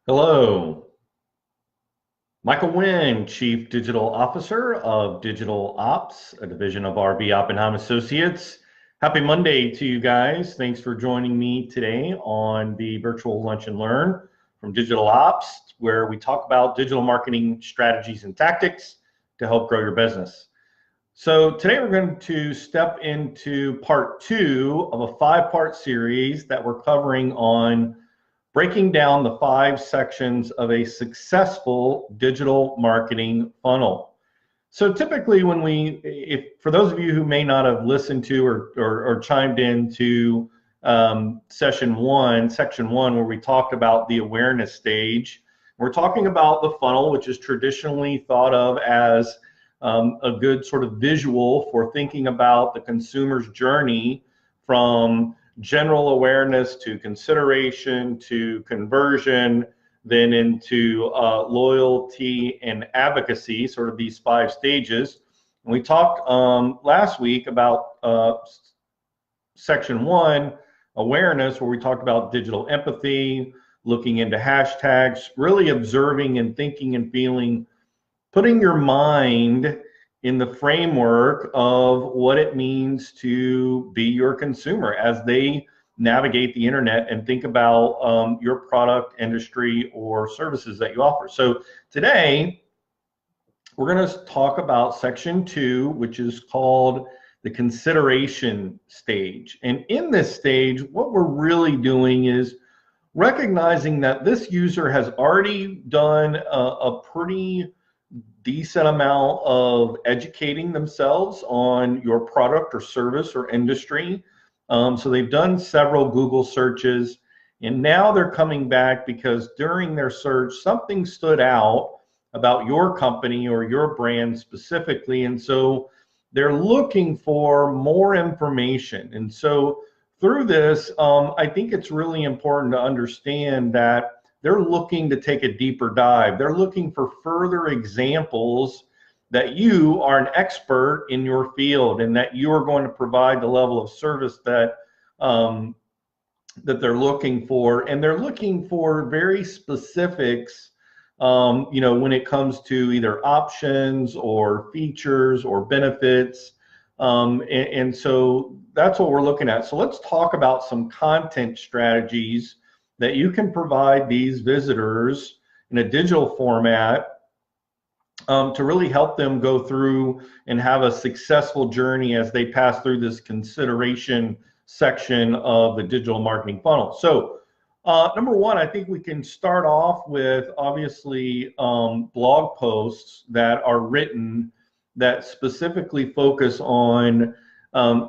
Hello, Michael Nguyen, Chief Digital Officer of Digital Ops, a division of RB Oppenheim Associates. Happy Monday to you guys. Thanks for joining me today on the virtual Lunch and Learn from Digital Ops, where we talk about digital marketing strategies and tactics to help grow your business. So today we're going to step into part two of a five-part series that we're covering on breaking down the 5 sections of a successful digital marketing funnel. So typically for those of you who may not have listened to or chimed into section one, where we talked about the awareness stage, we're talking about the funnel, which is traditionally thought of as a good sort of visual for thinking about the consumer's journey from general awareness to consideration to conversion, then into loyalty and advocacy, sort of these 5 stages. And we talked last week about section 1, awareness, where we talked about digital empathy, looking into hashtags, really observing and thinking and feeling, putting your mind in the framework of what it means to be your consumer as they navigate the internet and think about your product, industry, or services that you offer. So today, we're going to talk about section 2, which is called the consideration stage. And in this stage, what we're really doing is recognizing that this user has already done a pretty decent amount of educating themselves on your product or service or industry. So they've done several Google searches, and now they're coming back because during their search, something stood out about your company or your brand specifically. And so they're looking for more information. And so through this, I think it's really important to understand that they're looking to take a deeper dive. They're looking for further examples that you are an expert in your field and that you are going to provide the level of service that that they're looking for. And they're looking for very specifics, when it comes to either options or features or benefits. And so that's what we're looking at. So let's talk about some content strategies that you can provide these visitors in a digital format to really help them go through and have a successful journey as they pass through this consideration section of the digital marketing funnel. So number one, I think we can start off with obviously blog posts that are written that specifically focus on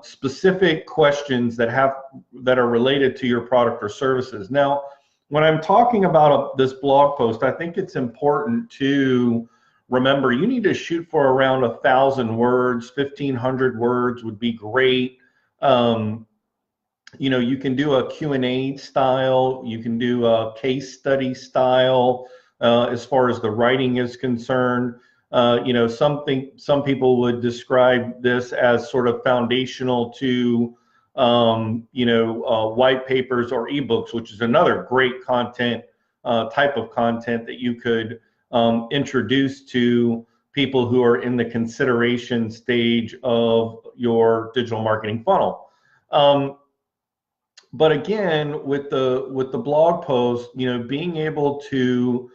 specific questions that are related to your product or services. Now, when I'm talking about this blog post, I think it's important to remember you need to shoot for around 1,000 words. 1,500 words would be great. You can do a Q&A style, you can do a case study style as far as the writing is concerned. Some people would describe this as sort of foundational to, white papers or ebooks, which is another great content type of content that you could introduce to people who are in the consideration stage of your digital marketing funnel. But again, with the blog post, being able to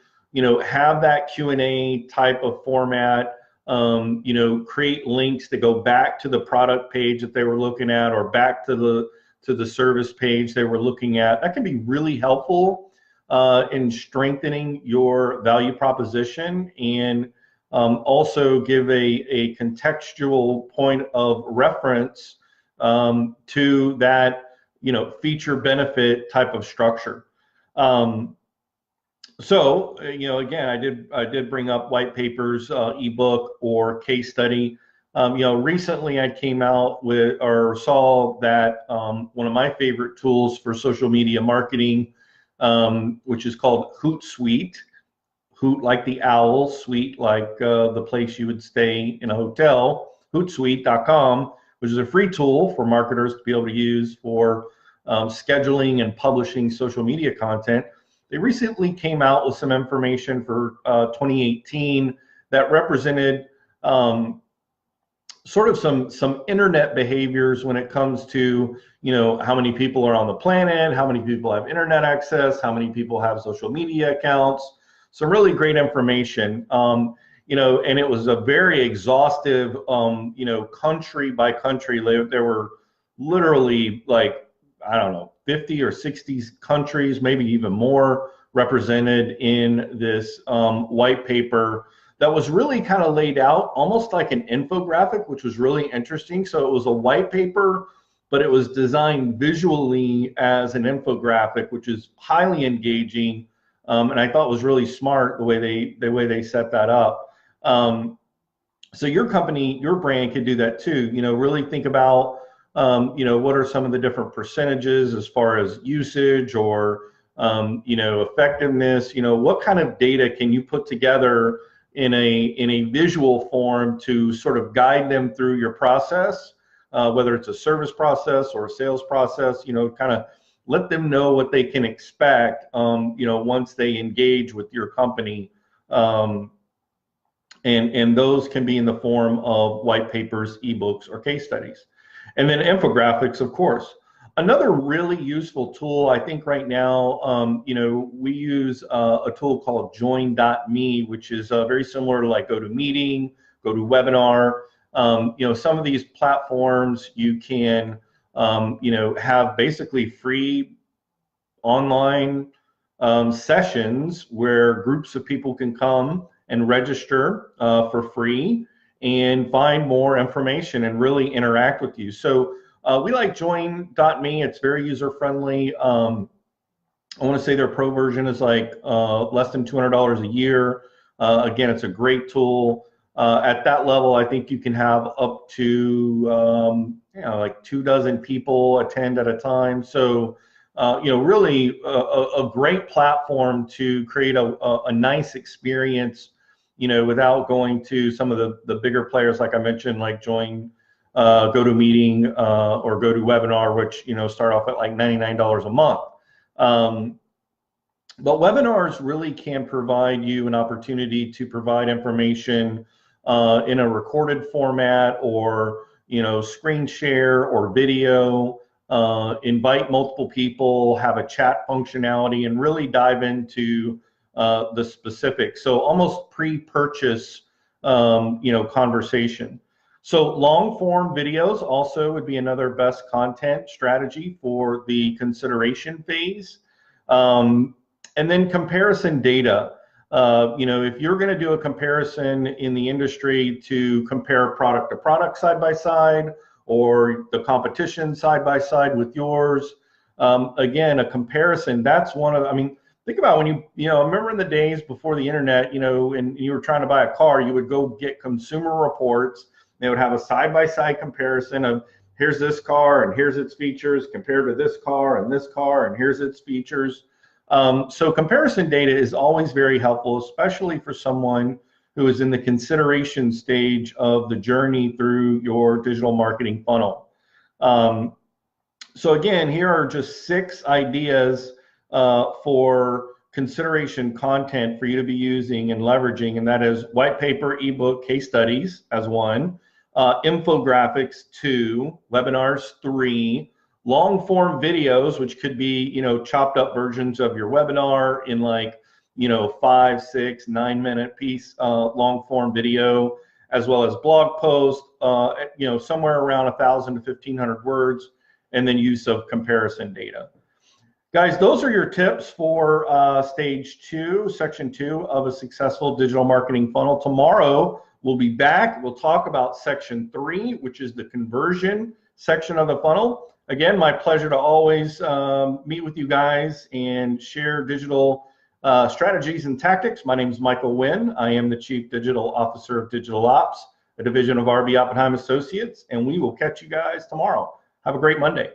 have that Q&A type of format, create links to go back to the product page that they were looking at or back to the service page they were looking at. That can be really helpful in strengthening your value proposition and also give a contextual point of reference to that feature benefit type of structure. So, again, I did bring up white papers, ebook, or case study. Recently I came out with or saw that one of my favorite tools for social media marketing, which is called Hootsuite. Hoot like the owl, suite like the place you would stay in a hotel. Hootsuite.com, which is a free tool for marketers to be able to use for scheduling and publishing social media content. they recently came out with some information for 2018 that represented sort of some internet behaviors when it comes to, you know, how many people are on the planet, how many people have internet access, how many people have social media accounts. Some really great information. You know, and it was a very exhaustive, you know, country by country. There were literally like, I don't know, 50 or 60 countries, maybe even more, represented in this white paper that was really kind of laid out almost like an infographic, which was really interesting. So it was a white paper, but it was designed visually as an infographic, which is highly engaging. And I thought was really smart the way they set that up. So your company, your brand could do that too. You know, really think about, you know, what are some of the different percentages as far as usage or, you know, effectiveness. You know, what kind of data can you put together in a visual form to sort of guide them through your process, whether it's a service process or a sales process. You know, kind of let them know what they can expect, you know, once they engage with your company. And those can be in the form of white papers, ebooks, or case studies. And then infographics, of course. Another really useful tool, I think right now, you know, we use a tool called Join.me, which is very similar to like GoToMeeting, GoToWebinar. You know, some of these platforms you can, you know, have basically free online sessions where groups of people can come and register for free and find more information and really interact with you. So we like Join.me. It's very user friendly. I want to say their pro version is like less than $200 a year. Again, it's a great tool. At that level, I think you can have up to you know, like 24 people attend at a time. So you know, really a great platform to create a nice experience, you know, without going to some of the bigger players, like I mentioned, like GoToMeeting or GoToWebinar, which, you know, start off at like $99 a month. But webinars really can provide you an opportunity to provide information in a recorded format, or, you know, screen share or video, invite multiple people, have a chat functionality, and really dive into the specifics. So almost pre-purchase, you know, conversation. So long form videos also would be another best content strategy for the consideration phase. And then comparison data. You know, if you're going to do a comparison in the industry to compare product to product side by side, or the competition side by side with yours, again, a comparison, that's one of, I mean, think about when you know, remember in the days before the internet, you know, and you were trying to buy a car, you would go get Consumer Reports. They would have a side-by-side comparison of, here's this car and here's its features compared to this car and here's its features. So comparison data is always very helpful, especially for someone who is in the consideration stage of the journey through your digital marketing funnel. So again, here are just 6 ideas for consideration content for you to be using and leveraging, and that is white paper, ebook, case studies as 1, infographics 2, webinars 3, long form videos, which could be, you know, chopped up versions of your webinar in like, you know, 5, 6, 9-minute piece long form video, as well as blog posts, you know, somewhere around 1,000 to 1,500 words, and then use of comparison data. Guys, those are your tips for stage 2, section 2 of a successful digital marketing funnel. Tomorrow we'll be back. We'll talk about section 3, which is the conversion section of the funnel. Again, my pleasure to always meet with you guys and share digital strategies and tactics. My name is Michael Wynn. I am the Chief Digital Officer of Digital Ops, a division of RB Oppenheim Associates, and we will catch you guys tomorrow. Have a great Monday.